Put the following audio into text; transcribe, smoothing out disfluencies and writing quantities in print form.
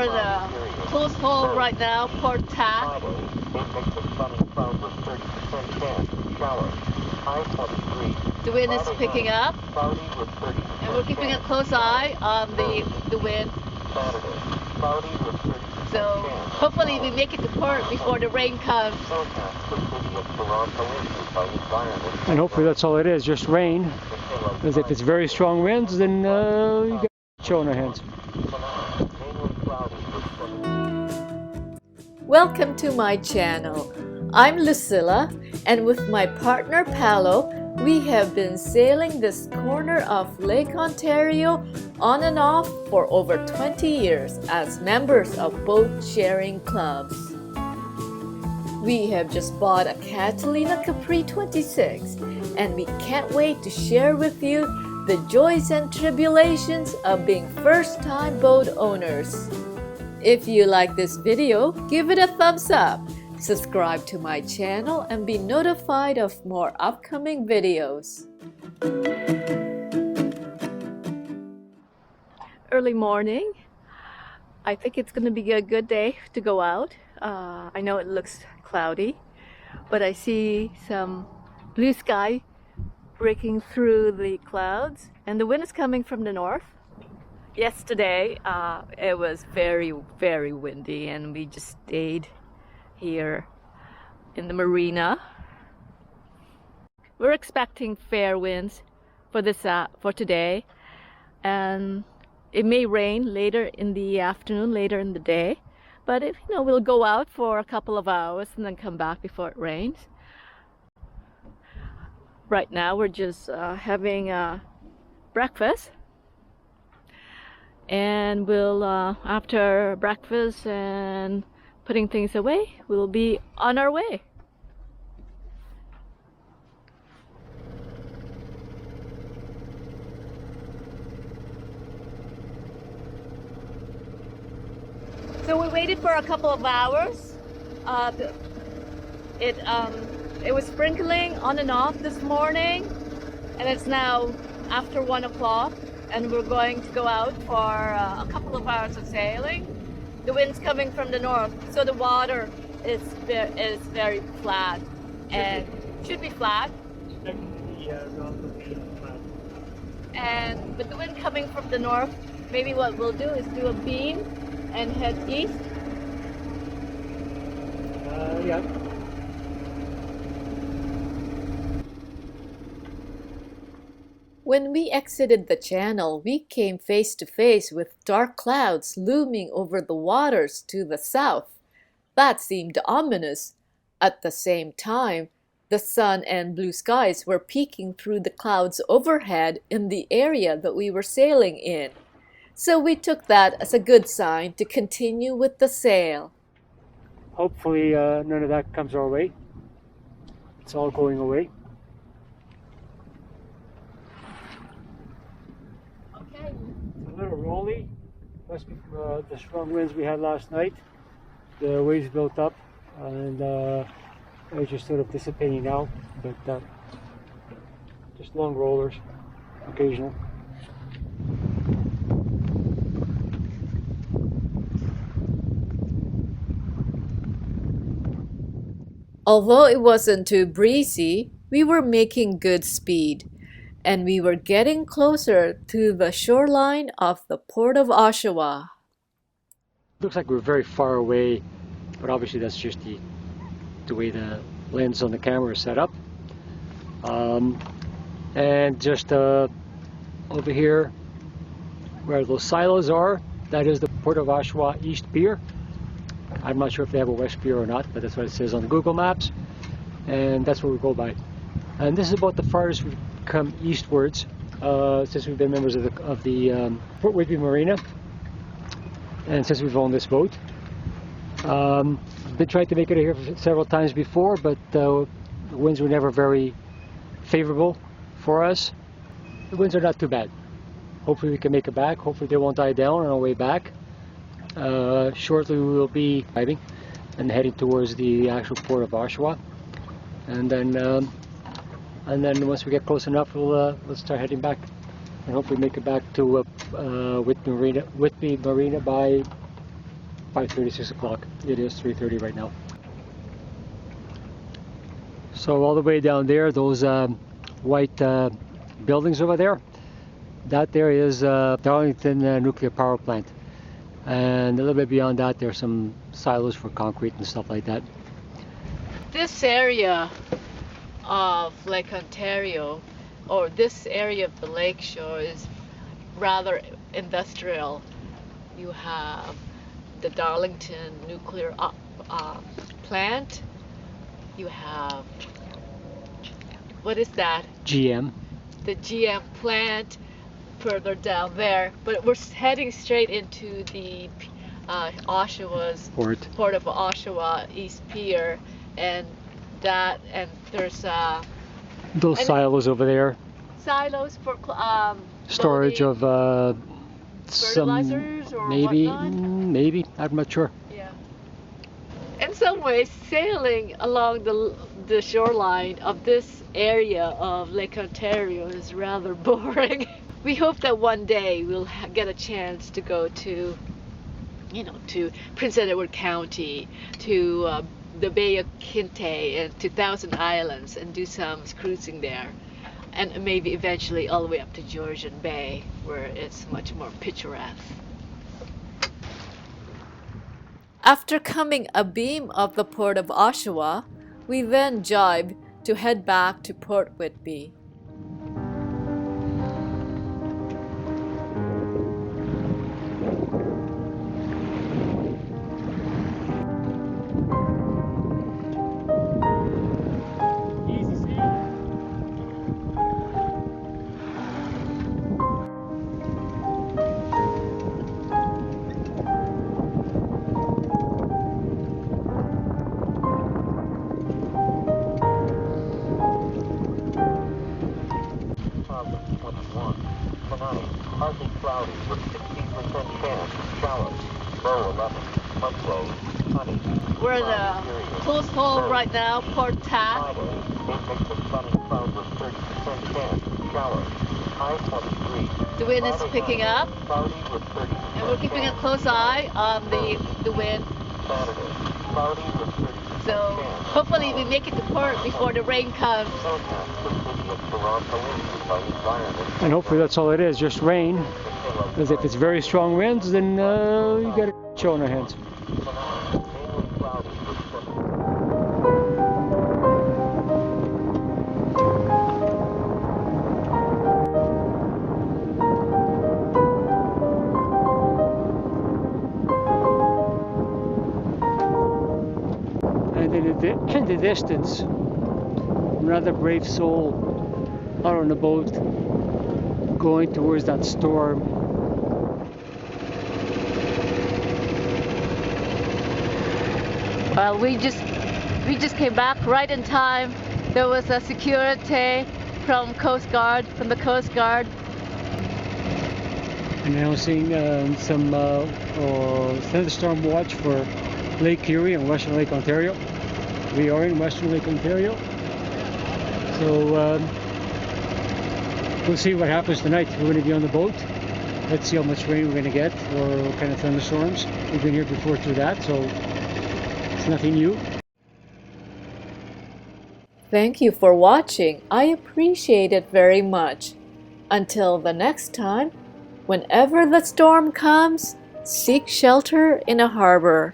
in a close hole right now, Port Tack. The wind is picking up, and we're keeping a close eye on the wind. So hopefully we make it to port before the rain comes. And hopefully that's all it is, just rain. Because if it's very strong winds, then you get a show in our hands. Welcome to my channel. I'm Lucilla, and with my partner Paolo, we have been sailing this corner of Lake Ontario on and off for over 20 years as members of boat sharing clubs. We have just bought a Catalina Capri 26, and we can't wait to share with you the joys and tribulations of being first-time boat owners. If you like this video, give it a thumbs up. Subscribe to my channel and be notified of more upcoming videos. Early morning. I think it's going to be a good day to go out. I know it looks cloudy, but I see some blue sky breaking through the clouds, and the wind is coming from the north. Yesterday it was very windy, and we just stayed here in the marina. We're expecting fair winds for today, and it may rain later in the afternoon, later in the day, but if we'll go out for a couple of hours and then come back before it rains. Right now we're just having breakfast, and we'll after breakfast and putting things away, we'll be on our way. So we waited for a couple of hours. It was sprinkling on and off this morning, and it's now after 1 o'clock, and we're going to go out for a couple of hours of sailing. The wind's coming from the north, so the water is very flat, and should be flat. And with the wind coming from the north, maybe what we'll do is do a beam and head east. Yeah. When we exited the channel, we came face to face with dark clouds looming over the waters to the south. That seemed ominous. At the same time, the sun and blue skies were peeking through the clouds overhead in the area that we were sailing in. So we took that as a good sign to continue with the sail. Hopefully none of that comes our way. It's all going away. Okay. It's a little rolly. Must be from the strong winds we had last night. The waves built up, and it's just sort of dissipating now. But just long rollers, occasional. Although it wasn't too breezy, we were making good speed, and we were getting closer to the shoreline of the Port of Oshawa. Looks like we're very far away, but obviously that's just the way the lens on the camera is set up. And just over here, where those silos are, that is the Port of Oshawa East Pier. I'm not sure if they have a West Pier or not, but that's what it says on the Google Maps, and that's what we go by. And this is about the farthest we've come eastwards since we've been members of the Port Whitby Marina, and since we've owned this boat. Been trying to make it here several times before, but the winds were never very favorable for us. The winds are not too bad. Hopefully we can make it back. Hopefully they won't die down on our way back. Shortly we will be driving and heading towards the actual Port of Oshawa, and then once we get close enough, we'll start heading back and hopefully make it back to Whitby Marina by 5:30, 6 o'clock. It is 3:30 right now. So all the way down there, those white buildings over there, that there is Darlington nuclear power plant. And a little bit beyond that, there's some silos for concrete and stuff like that. This area of Lake Ontario, or this area of the lakeshore, is rather industrial. You have the Darlington nuclear plant. You have, what is that? GM. The GM plant further down there, but we're heading straight into the Oshawa's Port of Oshawa East Pier, and there's those silos over there. Silos for storage of fertilizers some or maybe whatnot? maybe I'm not sure. Yeah. In some ways, sailing along the shoreline of this area of Lake Ontario is rather boring. We hope that one day we'll get a chance to go to, to Prince Edward County, to the Bay of Quinte, and to Thousand Islands, and do some cruising there, and maybe eventually all the way up to Georgian Bay, where it's much more picturesque. After coming abeam of the Port of Oshawa, we then jibed to head back to Port Whitby. Partly cloudy with 16% chance of showers. Low 11. Upload 20. We're in a close hold right now, Port Tack. Friday, a mix of sun and cloud with 30% chance of showers. High 23. The wind is picking up, Cloudy with 30%. and we're keeping a close eye on the wind. Saturday, cloudy with 30%. So hopefully we make it to port before the rain comes. And hopefully that's all it is, just rain. Because if it's very strong winds, then you got a show on our hands. And in the distance, another brave soul out on the boat going towards that storm. Well, we just came back right in time. There was a security from the Coast Guard. Announcing some thunderstorm watch for Lake Erie and Western Lake Ontario. We are in Western Lake Ontario, so we'll see what happens tonight. We're going to be on the boat. Let's see how much rain we're going to get, or what kind of thunderstorms. We've been here before through that, so it's nothing new. Thank you for watching. I appreciate it very much. Until the next time, whenever the storm comes, seek shelter in a harbor.